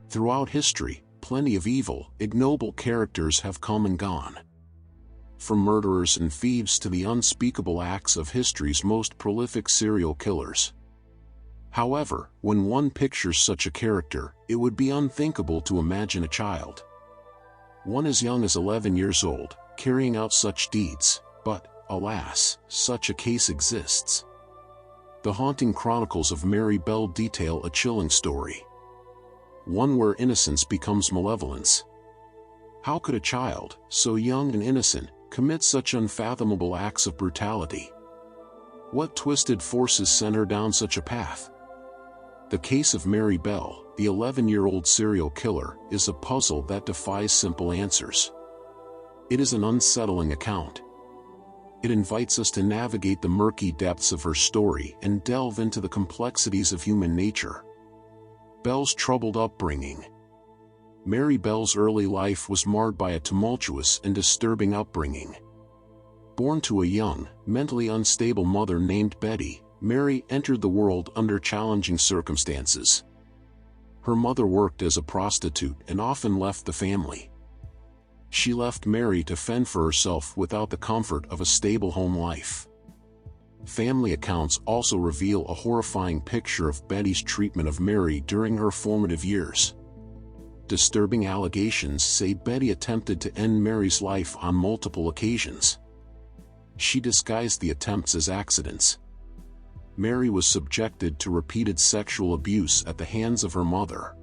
Throughout history, plenty of evil, ignoble characters have come and gone. From murderers and thieves to the unspeakable acts of history's most prolific serial killers. However, when one pictures such a character, it would be unthinkable to imagine a child, one as young as 11 years old, carrying out such deeds, but, alas, such a case exists. The haunting chronicles of Mary Bell detail a chilling story. One where innocence becomes malevolence. How could a child, so young and innocent, commit such unfathomable acts of brutality? What twisted forces sent her down such a path? The case of Mary Bell, the 11-year-old serial killer, is a puzzle that defies simple answers. It is an unsettling account. It invites us to navigate the murky depths of her story and delve into the complexities of human nature. Bell's troubled upbringing. Mary Bell's early life was marred by a tumultuous and disturbing upbringing. Born to a young, mentally unstable mother named Betty, Mary entered the world under challenging circumstances. Her mother worked as a prostitute and often left the family. She left Mary to fend for herself without the comfort of a stable home life. Family accounts also reveal a horrifying picture of Betty's treatment of Mary during her formative years. Disturbing allegations say Betty attempted to end Mary's life on multiple occasions. She disguised the attempts as accidents. Mary was subjected to repeated sexual abuse at the hands of her mother.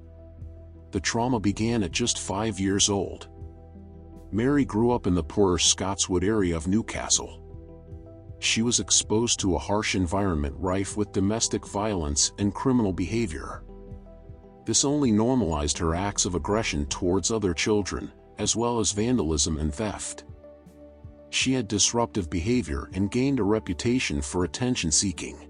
The trauma began at just 5 years old. Mary grew up in the poorer Scotswood area of Newcastle. She was exposed to a harsh environment rife with domestic violence and criminal behavior. This only normalized her acts of aggression towards other children, as well as vandalism and theft. She had disruptive behavior and gained a reputation for attention-seeking.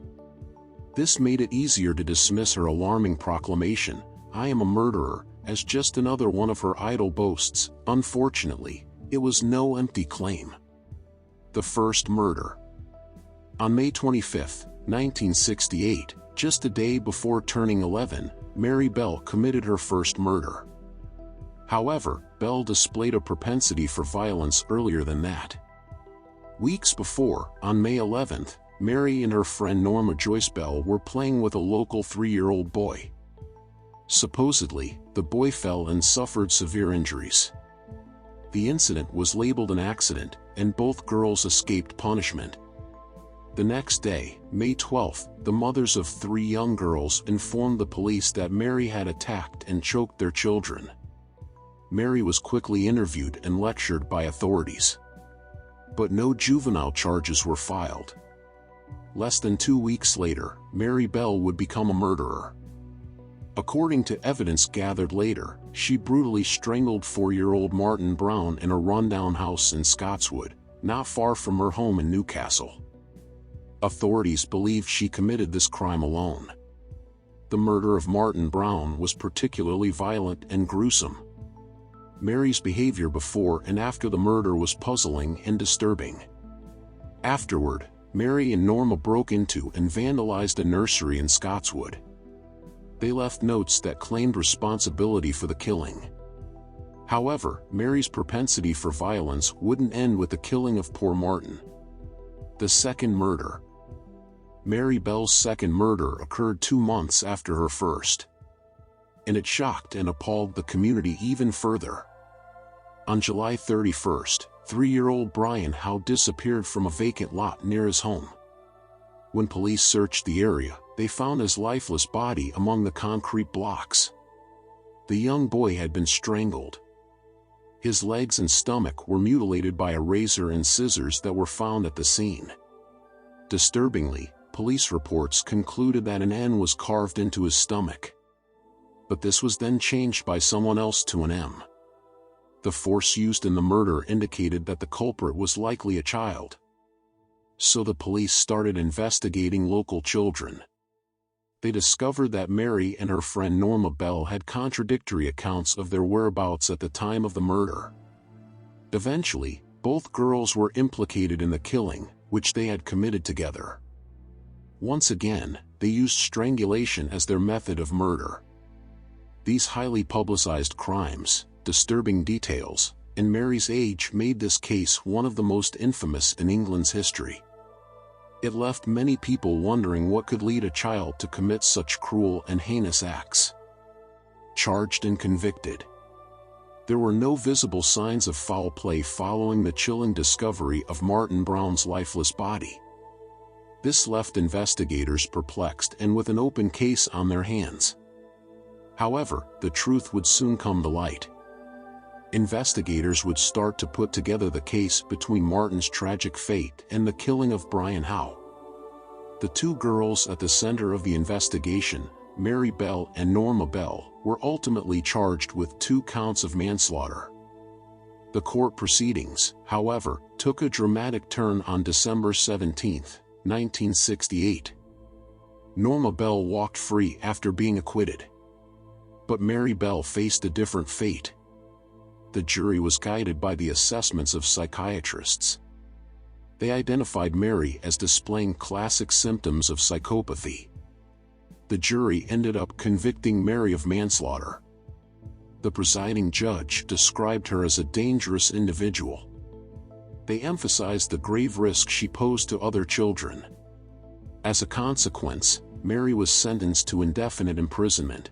This made it easier to dismiss her alarming proclamation, "I am a murderer," as just another one of her idle boasts. Unfortunately, it was no empty claim. The first murder. On May 25, 1968, just a day before turning 11, Mary Bell committed her first murder. However, Bell displayed a propensity for violence earlier than that. Weeks before, on May 11th, Mary and her friend Norma Joyce Bell were playing with a local 3-year-old boy. Supposedly, the boy fell and suffered severe injuries. The incident was labeled an accident, and both girls escaped punishment. The next day, May 12th, the mothers of 3 young girls informed the police that Mary had attacked and choked their children. Mary was quickly interviewed and lectured by authorities. But no juvenile charges were filed. Less than 2 weeks later, Mary Bell would become a murderer. According to evidence gathered later, she brutally strangled 4-year-old Martin Brown in a rundown house in Scotswood, not far from her home in Newcastle. Authorities believe she committed this crime alone. The murder of Martin Brown was particularly violent and gruesome. Mary's behavior before and after the murder was puzzling and disturbing. Afterward, Mary and Norma broke into and vandalized a nursery in Scotswood. They left notes that claimed responsibility for the killing. However, Mary's propensity for violence wouldn't end with the killing of poor Martin. The second murder. Mary Bell's second murder occurred 2 months after her first. And it shocked and appalled the community even further. On July 31st, 3-year-old Brian Howe disappeared from a vacant lot near his home. When police searched the area, they found his lifeless body among the concrete blocks. The young boy had been strangled. His legs and stomach were mutilated by a razor and scissors that were found at the scene. Disturbingly, police reports concluded that an N was carved into his stomach. But this was then changed by someone else to an M. The force used in the murder indicated that the culprit was likely a child. So the police started investigating local children. They discovered that Mary and her friend Norma Bell had contradictory accounts of their whereabouts at the time of the murder. Eventually, both girls were implicated in the killing, which they had committed together. Once again, they used strangulation as their method of murder. These highly publicized crimes, disturbing details, and Mary's age made this case one of the most infamous in England's history. It left many people wondering what could lead a child to commit such cruel and heinous acts. Charged and convicted. There were no visible signs of foul play following the chilling discovery of Martin Brown's lifeless body. This left investigators perplexed and with an open case on their hands. However, the truth would soon come to light. Investigators would start to put together the case between Martin's tragic fate and the killing of Brian Howe. The two girls at the center of the investigation, Mary Bell and Norma Bell, were ultimately charged with 2 counts of manslaughter. The court proceedings, however, took a dramatic turn on December 17, 1968. Norma Bell walked free after being acquitted. But Mary Bell faced a different fate. The jury was guided by the assessments of psychiatrists. They identified Mary as displaying classic symptoms of psychopathy. The jury ended up convicting Mary of manslaughter. The presiding judge described her as a dangerous individual. They emphasized the grave risk she posed to other children. As a consequence, Mary was sentenced to indefinite imprisonment.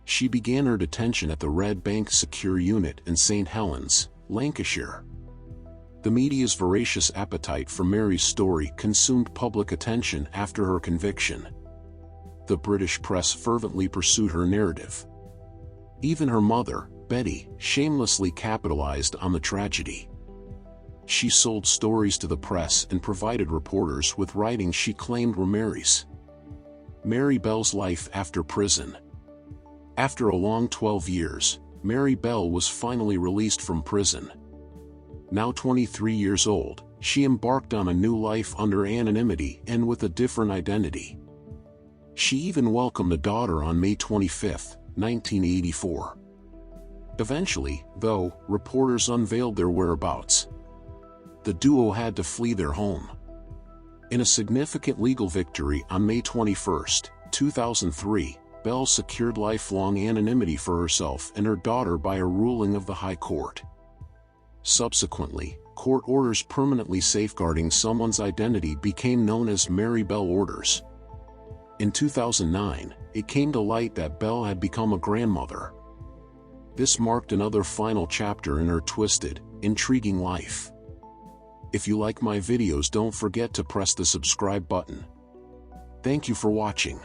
She began her detention at the Red Bank Secure Unit in St. Helens, Lancashire. The media's voracious appetite for Mary's story consumed public attention after her conviction. The British press fervently pursued her narrative. Even her mother, Betty, shamelessly capitalized on the tragedy. She sold stories to the press and provided reporters with writings she claimed were Mary's. Mary Bell's life after prison. After a long 12 years, Mary Bell was finally released from prison. Now 23 years old, she embarked on a new life under anonymity and with a different identity. She even welcomed a daughter on May 25, 1984. Eventually, though, reporters unveiled their whereabouts. The duo had to flee their home. In a significant legal victory on May 21, 2003, Bell secured lifelong anonymity for herself and her daughter by a ruling of the High Court. Subsequently, court orders permanently safeguarding someone's identity became known as Mary Bell orders. In 2009, it came to light that Bell had become a grandmother. This marked another final chapter in her twisted, intriguing life. If you like my videos, don't forget to press the subscribe button. Thank you for watching.